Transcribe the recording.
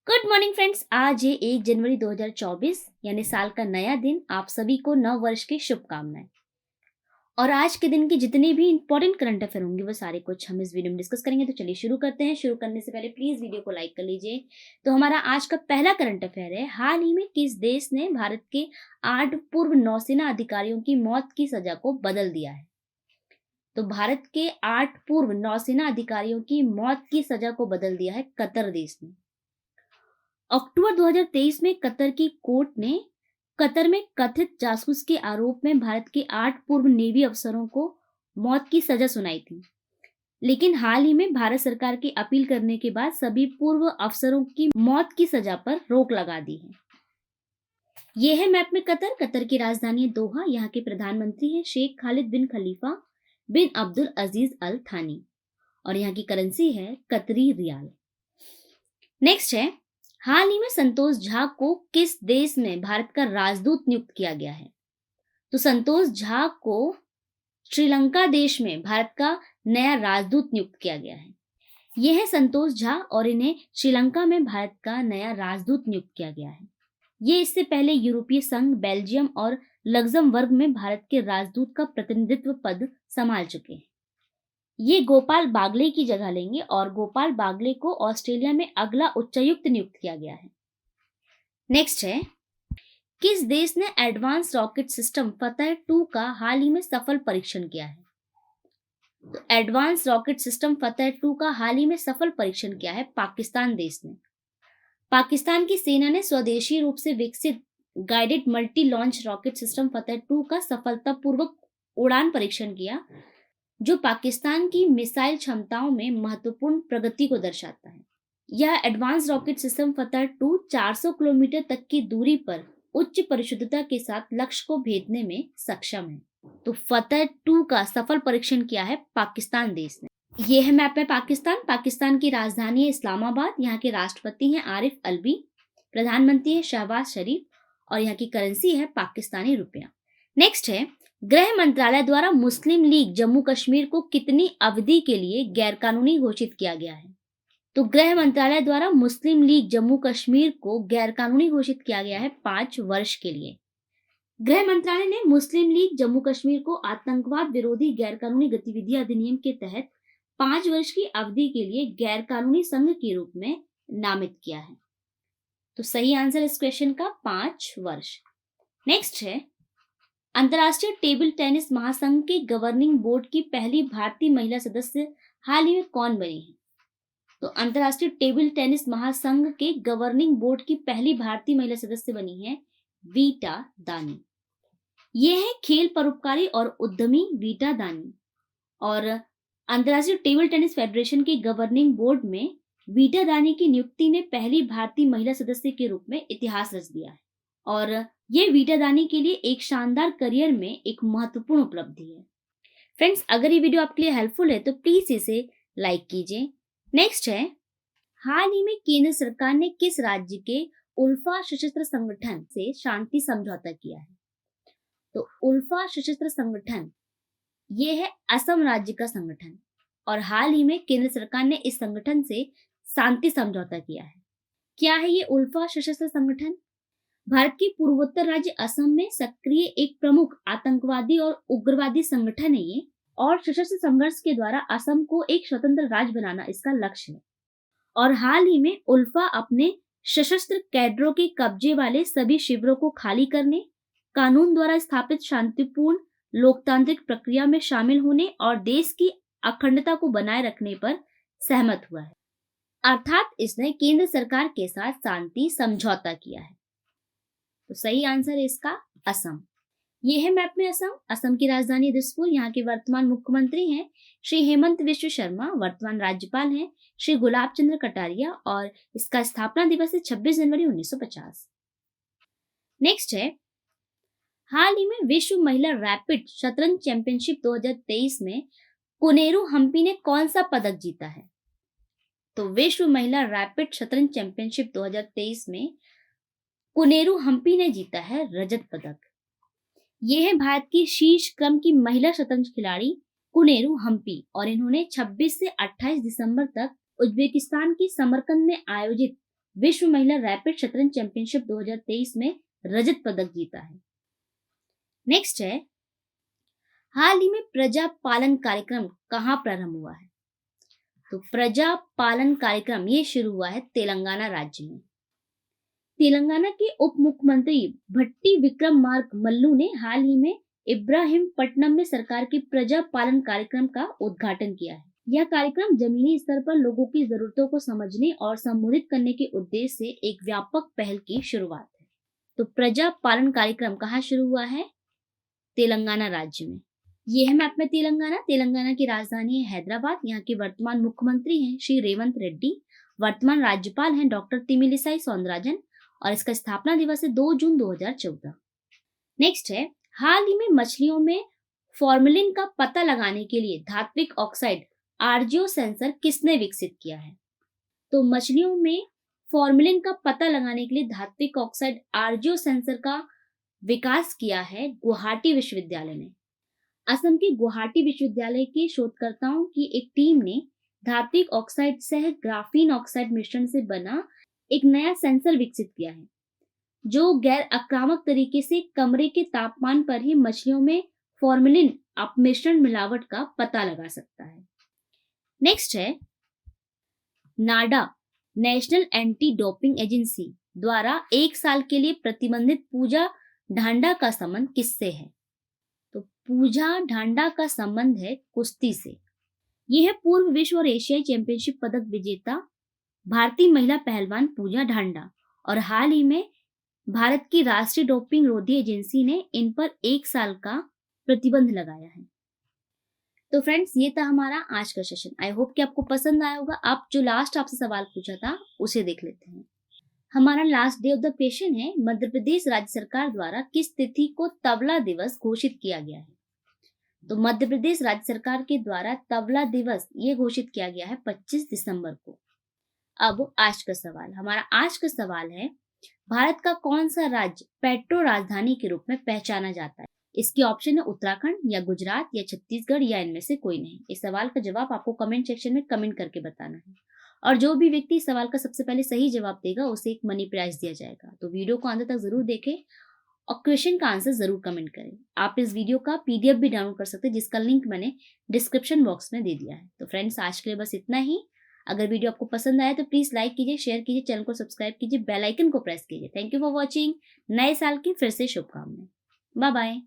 Good morning friends. आज है 1 जनवरी 2024 यानी साल का नया दिन। आप सभी को नव वर्ष की शुभकामनाएं। और आज के दिन की जितनी भी इंपॉर्टेंट करंट अफेयर होंगे वो सारे कुछ हम इस वीडियो में डिस्कस करेंगे। तो चलिए शुरू करते हैं। शुरू करने से पहले प्लीज वीडियो को लाइक कर लीजिए। तो हमारा आज का पहला करंट अफेयर है, हाल ही में किस देश ने भारत के 8 पूर्व नौसेना अधिकारियों की मौत की सजा को बदल दिया है? तो भारत के 8 पूर्व नौसेना अधिकारियों की मौत की सजा को बदल दिया है कतर देश ने। अक्टूबर 2023 में कतर की कोर्ट ने कतर में कथित जासूस के आरोप में भारत के 8 पूर्व नेवी अफसरों को मौत की सजा सुनाई थी। लेकिन हाल ही में भारत सरकार की अपील करने के बाद सभी पूर्व अफसरों की मौत की सजा पर रोक लगा दी है। यह है मैप में कतर। कतर की राजधानी है दोहा। यहाँ के प्रधानमंत्री है शेख खालिद बिन खलीफा बिन अब्दुल अजीज अल थानी और यहाँ की करेंसी है कतरी रियाल। नेक्स्ट है, हाल ही में संतोष झा को किस देश में भारत का राजदूत नियुक्त किया गया है? तो संतोष झा को श्रीलंका देश में भारत का नया राजदूत नियुक्त किया गया है। यह है संतोष झा और इन्हें श्रीलंका में भारत का नया राजदूत नियुक्त किया गया है। ये इससे पहले यूरोपीय संघ, बेल्जियम और लग्जमबर्ग में भारत के राजदूत का प्रतिनिधित्व पद संभाल चुके हैं। ये गोपाल बागले की जगह लेंगे और गोपाल बागले को ऑस्ट्रेलिया में अगला उच्चायुक्त नियुक्त किया गया है। नेक्स्ट है, किस देश ने एडवांस रॉकेट सिस्टम फतह 2 का हाल ही में सफल परीक्षण किया है? तो एडवांस रॉकेट सिस्टम फतह 2 का हाल ही में सफल परीक्षण किया है पाकिस्तान देश ने। पाकिस्तान की सेना ने स्वदेशी रूप से विकसित guided multi launch rocket system फतह 2 का सफलतापूर्वक उड़ान परीक्षण किया, जो पाकिस्तान की मिसाइल क्षमताओं में महत्वपूर्ण प्रगति को दर्शाता है। यह एडवांस रॉकेट सिस्टम फतह 2 400 किलोमीटर तक की दूरी पर उच्च परिशुद्धता के साथ लक्ष्य को भेदने में सक्षम है। तो फतह 2 का सफल परीक्षण किया है पाकिस्तान देश ने। यह है मैप में पाकिस्तान। पाकिस्तान की राजधानी है इस्लामाबाद। यहाँ के राष्ट्रपति हैं आरिफ अलवी, प्रधानमंत्री है शहबाज शरीफ और यहाँ की करेंसी है पाकिस्तानी रुपया। नेक्स्ट है, गृह मंत्रालय द्वारा मुस्लिम लीग जम्मू कश्मीर को कितनी अवधि के लिए गैरकानूनी घोषित किया गया है? तो गृह मंत्रालय द्वारा मुस्लिम लीग जम्मू कश्मीर को गैरकानूनी घोषित किया गया है 5 वर्ष के लिए। गृह मंत्रालय ने मुस्लिम लीग जम्मू कश्मीर को आतंकवाद विरोधी गैरकानूनी गतिविधियां अधिनियम के तहत 5 वर्ष की अवधि के लिए गैरकानूनी संघ के रूप में नामित किया है। तो सही आंसर इस क्वेश्चन का 5 वर्ष। नेक्स्ट है, अंतर्राष्ट्रीय टेबल टेनिस महासंघ के गवर्निंग बोर्ड की पहली भारतीय महिला सदस्य हाल ही में कौन बनी है? तो अंतर्राष्ट्रीय टेबल टेनिस महासंघ के गवर्निंग बोर्ड की पहली भारतीय महिला सदस्य बनी है वीटा दानी। ये है खेल परोपकारी और उद्यमी वीटा दानी। और अंतर्राष्ट्रीय टेबल टेनिस फेडरेशन के गवर्निंग बोर्ड में वीटा दानी की नियुक्ति ने पहली भारतीय महिला सदस्य के रूप में इतिहास रच दिया है और ये वीटा दानी के लिए एक शानदार करियर में एक महत्वपूर्ण उपलब्धि है। फ्रेंड्स, अगर ये वीडियो आपके लिए हेल्पफुल है तो प्लीज इसे लाइक कीजिए। नेक्स्ट है, हाल ही में केंद्र सरकार ने किस राज्य के उल्फा सशस्त्र संगठन से शांति समझौता किया है? तो उल्फा सशस्त्र संगठन ये है असम राज्य का संगठन और हाल ही में केंद्र सरकार ने इस संगठन से शांति समझौता किया है। क्या है ये उल्फा सशस्त्र संगठन? भारत के पूर्वोत्तर राज्य असम में सक्रिय एक प्रमुख आतंकवादी और उग्रवादी संगठन है ये, और सशस्त्र संघर्ष के द्वारा असम को एक स्वतंत्र राज्य बनाना इसका लक्ष्य है। और हाल ही में उल्फा अपने सशस्त्र कैडरों के कब्जे वाले सभी शिविरों को खाली करने, कानून द्वारा स्थापित शांतिपूर्ण लोकतांत्रिक प्रक्रिया में शामिल होने और देश की अखंडता को बनाए रखने पर सहमत हुआ है। अर्थात इसने केंद्र सरकार के साथ शांति समझौता किया है। तो सही आंसर है इसका असम। ये है मैप में असम। असम की राजधानी दिसपुर। यहाँ के वर्तमान मुख्यमंत्री हैं श्री हेमंत विश्व शर्मा। वर्तमान राज्यपाल हैं श्री गुलाब चंद्र कटारिया और इसका स्थापना दिवस है 26 जनवरी 1950। नेक्स्ट है, हाल ही में विश्व महिला रैपिड शतरंज चैंपियनशिप 2023 में कोनेरू हम्पी ने कौन सा पदक जीता है? तो विश्व महिला रैपिड शतरंज चैंपियनशिप 2023 में कोनेरू हम्पी ने जीता है रजत पदक। यह है भारत की शीर्ष क्रम की महिला शतरंज खिलाड़ी कोनेरू हम्पी और इन्होंने 26 से 28 दिसंबर तक उज्बेकिस्तान की समरकंद में आयोजित विश्व महिला रैपिड शतरंज चैंपियनशिप 2023 में रजत पदक जीता है। नेक्स्ट है, हाल ही में प्रजा पालन कार्यक्रम कहाँ प्रारंभ हुआ है? तो प्रजा पालन कार्यक्रम ये शुरू हुआ है तेलंगाना राज्य में। तेलंगाना के उप मुख्यमंत्री भट्टी विक्रमार्क मल्लू ने हाल ही में इब्राहिमपट्टनम में सरकार के प्रजा पालन कार्यक्रम का उद्घाटन किया है। यह कार्यक्रम जमीनी स्तर पर लोगों की जरूरतों को समझने और संबोधित करने के उद्देश्य से एक व्यापक पहल की शुरुआत है। तो प्रजा पालन कार्यक्रम कहाँ शुरू हुआ है? तेलंगाना राज्य में। ये है मैप में तेलंगाना की राजधानी है हैदराबाद। यहाँ के वर्तमान मुख्यमंत्री हैं श्री रेवंत रेड्डी, वर्तमान राज्यपाल हैं डॉक्टर तिमिलिसाई सौंदराजन और इसका स्थापना दिवस है 2 जून 2014। नेक्स्ट है, हाल ही में मछलियों में फॉर्मेलिन का पता लगाने के लिए धात्विक ऑक्साइड आरजीओ सेंसर किसने विकसित किया है? तो मछलियों में फॉर्मेलिन का पता लगाने के लिए धात्विक ऑक्साइड आरजीओ सेंसर का विकास किया है गुवाहाटी विश्वविद्यालय ने। असम के गुवाहाटी विश्वविद्यालय के शोधकर्ताओं की एक टीम ने धात्विक ऑक्साइड सह ग्राफीन ऑक्साइड मिश्रण से बना एक नया सेंसर विकसित किया है जो गैर आक्रामक तरीके से कमरे के तापमान पर ही मछलियों में फॉर्मेलिन अपमिश्रण मिलावट का पता लगा सकता है। नेक्स्ट है, नाडा नेशनल एंटी डोपिंग एजेंसी द्वारा 1 साल के लिए प्रतिबंधित पूजा ढांडा का संबंध किससे है? तो पूजा ढांडा का संबंध है कुश्ती से। यह है पूर्व विश्व और एशियाई चैंपियनशिप पदक विजेता भारतीय महिला पहलवान पूजा ढांडा और हाल ही में भारत की राष्ट्रीय डोपिंग रोधी एजेंसी ने इन पर 1 साल का प्रतिबंध लगाया है। तो फ्रेंड्स, ये था हमारा आज का सेशन। आई होप कि आपको पसंद आया होगा। आप जो लास्ट आपसे सवाल पूछा था उसे देख लेते हैं। हमारा last day of the question है, मध्य प्रदेश राज्य सरकार द्वारा किस तिथि को तबला दिवस घोषित किया गया है? तो मध्य प्रदेश राज्य सरकार के द्वारा तबला दिवस ये घोषित किया गया है 25 दिसंबर को। अब आज का सवाल, हमारा आज का सवाल है, भारत का कौन सा राज्य पेट्रो राजधानी के रूप में पहचाना जाता है? इसके ऑप्शन है उत्तराखंड या गुजरात या छत्तीसगढ़ या इनमें से कोई नहीं। इस सवाल का जवाब आपको कमेंट सेक्शन में कमेंट करके बताना है और जो भी व्यक्ति इस सवाल का सबसे पहले सही जवाब देगा उसे एक मनी प्राइज दिया जाएगा। तो वीडियो को अंत तक जरूर देखें और क्वेश्चन का आंसर जरूर कमेंट करें। आप इस वीडियो का पीडीएफ भी डाउनलोड कर सकते हैं जिसका लिंक मैंने डिस्क्रिप्शन बॉक्स में दे दिया है। तो फ्रेंड्स, आज के लिए बस इतना ही। अगर वीडियो आपको पसंद आया तो प्लीज लाइक कीजिए, शेयर कीजिए, चैनल को सब्सक्राइब कीजिए, बेल आइकन को प्रेस कीजिए। Thank you for watching. नए साल की फिर से शुभकामनाएं। Bye bye.